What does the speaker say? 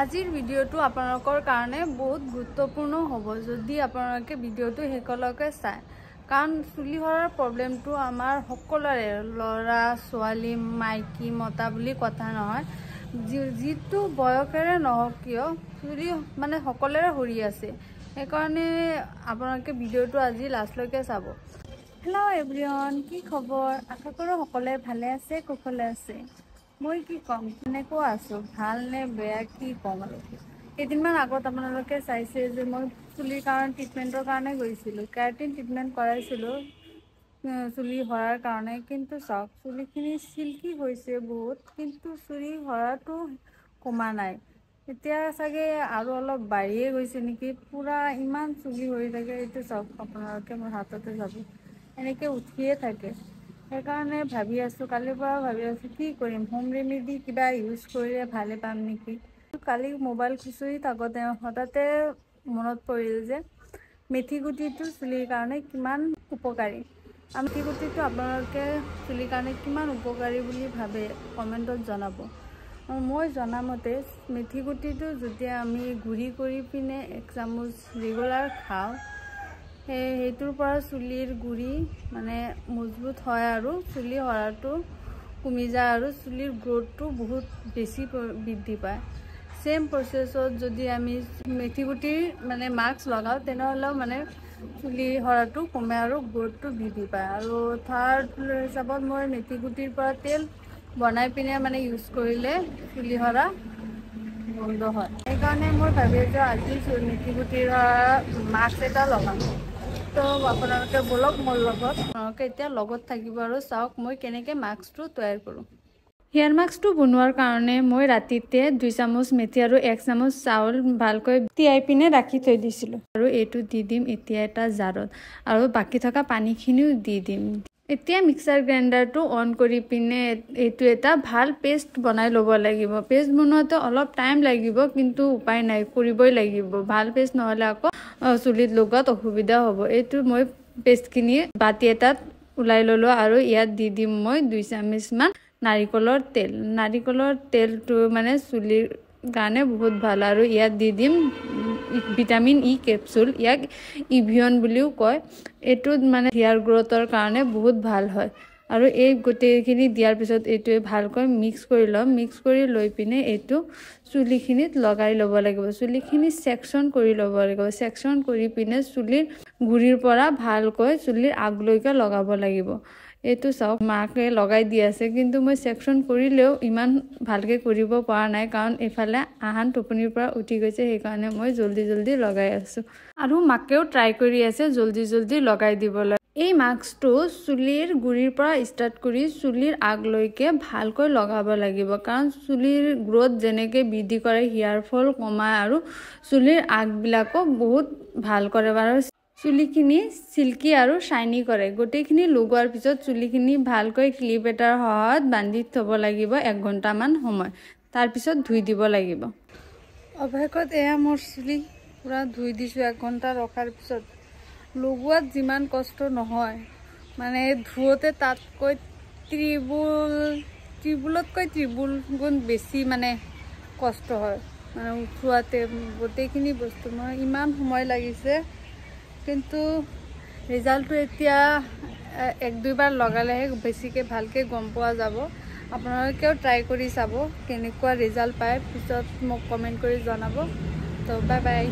আজিৰ ভিডিঅ'টো আপোনালোকৰ কাৰণে বহুত গুৰুত্বপূৰ্ণ হ'ব যদি আপোনালোকে ভিডিঅ'টো শেষলৈকে চায় কাৰণ চুলি সৰাৰ প্ৰব্লেমটো আমাৰ সকলোৰে ল'ৰা ছোৱালী মাইকী মতা বুলি কথা নহয় যিটো বয়সৰে নহওক কিয় চুলি মানে সকলোৰে সৰি আছে সেইকাৰণে আপোনালোকে ভিডিঅ'টো আজি লাষ্টলৈকে চাব। হেল্ল' এভৰিৱান, কি খবৰ? আশা কৰোঁ সকলোৱে ভালে আছে কুশলে আছে। মই কি ক'ম, কেনেকুৱা আছোঁ, ভাল নে বেয়া কি ক'ম আৰু। কেইদিনমান আগত আপোনালোকে চাইছে যে মই চুলিৰ কাৰণে ট্ৰিটমেণ্টৰ কাৰণে গৈছিলোঁ, কেৰাটিন ট্ৰিটমেণ্ট কৰাইছিলোঁ চুলি সৰাৰ কাৰণে। কিন্তু চাওক চুলিখিনি চিল্কি হৈছে বহুত, কিন্তু চুলি সৰাটো কমা নাই। এতিয়া চাগে আৰু অলপ বাঢ়িয়ে গৈছে নেকি, পূৰা ইমান চুলি সৰি থাকে। এইটো চাওক আপোনালোকে মোৰ হাততে যাব, এনেকৈ উঠিয়ে থাকে। সেইকাৰণে ভাবি আছোঁ, কালিৰ পৰা ভাবি আছোঁ কি কৰিম, হোম ৰেমেডি কিবা ইউজ কৰিলে ভালে পাম নেকি। কালি মোবাইল খুচৰি থাকোঁতে হঠাতে মনত পৰিল যে মেথি গুটিটো চুলিৰ কাৰণে কিমান উপকাৰী। মেথি গুটিটো আপোনালোকে চুলিৰ কাৰণে কিমান উপকাৰী বুলি ভাবে কমেণ্টত জনাব। মই জনামতে মেথি গুটিটো যেতিয়া আমি গুড়ি কৰি পিনে 1 চামুচ ৰেগুলাৰ খাওঁ সেইটোৰ পৰা চুলিৰ গুড়ি মানে মজবুত হয় আৰু চুলি সৰাটো কমি যায় আৰু চুলিৰ গ্ৰোথটো বহুত বেছি বৃদ্ধি পায়। সেম প্ৰচেছত যদি আমি মেথি গুটিৰ মানে মাস্ক লগাওঁ তেনেহ'লেও মানে চুলি সৰাটো কমে আৰু গ্ৰোথটো বৃদ্ধি পায়। আৰু থাৰ্ড হিচাপত মই মেথি গুটিৰ পৰা তেল বনাই পিনে মানে ইউজ কৰিলে চুলি সৰা বন্ধ হয়। সেইকাৰণে মই ভাবি আছোঁ আজি মেথি গুটিৰ মাস্ক এটা লগাম। তো আপোনালোকে বলক মোৰ লগত, আপোনালোকে এতিয়া লগত থাকিব আৰু চাওক মই কেনেকৈ মাস্কটো তৈয়াৰ কৰোঁ। হেয়াৰ মাস্কটো বনোৱাৰ কাৰণে মই ৰাতিতে 2 চামুচ মেথি আৰু 1 চামুচ চাউল ভালকৈ তিয়াই পিনে ৰাখি থৈ দিছিলোঁ। আৰু এইটো দি দিম এতিয়া এটা জাৰত আৰু বাকী থকা পানীখিনিও দি দিম। এতিয়া মিক্সাৰ গ্ৰাইণ্ডাৰটো অন কৰি পিনে এইটো এটা ভাল পেষ্ট বনাই ল'ব লাগিব। পেষ্ট বনোৱাতে অলপ টাইম লাগিব, কিন্তু উপায় নাই, কৰিবই লাগিব। ভাল পেষ্ট নহ'লে আকৌ চুলিত লগোৱাত অসুবিধা হ'ব। এইটো মই পেষ্টখিনি বাতি এটাত ওলাই ল'লোঁ আৰু ইয়াত দি দিম মই 2 চামুচমান নাৰিকলৰ তেল। নাৰিকলৰ তেলটো মানে চুলিৰ কাৰণে বহুত ভাল। আৰু ইয়াত দি দিম ভিটামিন ই কেপচুল, ইয়াক ইভিয়ন বুলিও কয়। এইটো মানে হেয়াৰ গ্ৰোথৰ কাৰণে বহুত ভাল হয়। আৰু এই গোটেইখিনি দিয়াৰ পিছত এইটোৱে ভালকৈ মিক্স কৰি ল'ম। মিক্স কৰি লৈ পিনে এইটো চুলিখিনিত লগাই ল'ব লাগিব। চুলিখিনি ছেকশ্যন কৰি ল'ব লাগিব। ছেকশ্যন কৰি পিনে চুলিৰ গুৰিৰ পৰা ভালকৈ চুলিৰ আগলৈকে লগাব লাগিব। এইটো চাওক মাকে লগাই দি আছে, কিন্তু মই ছেকশ্যন কৰিলেও ইমান ভালকৈ কৰিব পৰা নাই, কাৰণ এইফালে আহান টোপনিৰ পৰা উঠি গৈছে, সেইকাৰণে মই জল্দি লগাই আছোঁ। আৰু মাকেও ট্ৰাই কৰি আছে জল্দি লগাই দিবলৈ। এই মাস্কটো চুলিৰ গুৰিৰ পৰা ষ্টাৰ্ট কৰি চুলিৰ আগলৈকে ভালকৈ লগাব লাগিব, কাৰণ চুলিৰ গ্ৰোথ যেনেকৈ বৃদ্ধি কৰে, হেয়াৰ ফল কমায় আৰু চুলিৰ আগবিলাকো বহুত ভাল কৰে আৰু চুলিখিনি চিল্কি আৰু শ্বাইনি কৰে। গোটেইখিনি লগোৱাৰ পিছত চুলিখিনি ভালকৈ ক্লিপ এটাৰ সহায়ত বান্ধি থ'ব লাগিব 1 ঘণ্টামান সময়। তাৰপিছত ধুই দিব লাগিব। অৱশেষত এয়া মোৰ চুলি পূৰা ধুই দিছোঁ 1 ঘণ্টা ৰখাৰ পিছত। লগোৱাত যিমান কষ্ট নহয়, মানে ধুওঁতে তাতকৈ ত্ৰিবুল গুণ বেছি মানে কষ্ট হয়। মানে উঠোৱাতে গোটেইখিনি বস্তু মই ইমান সময় লাগিছে, কিন্তু ৰিজাল্টটো এতিয়া 1-2 বাৰ লগালেহে বেছিকৈ ভালকৈ গম পোৱা যাব। আপোনালোকেও ট্ৰাই কৰি চাব, কেনেকুৱা ৰিজাল্ট পায় পিছত মোক কমেণ্ট কৰি জনাব। তো বাই বাই।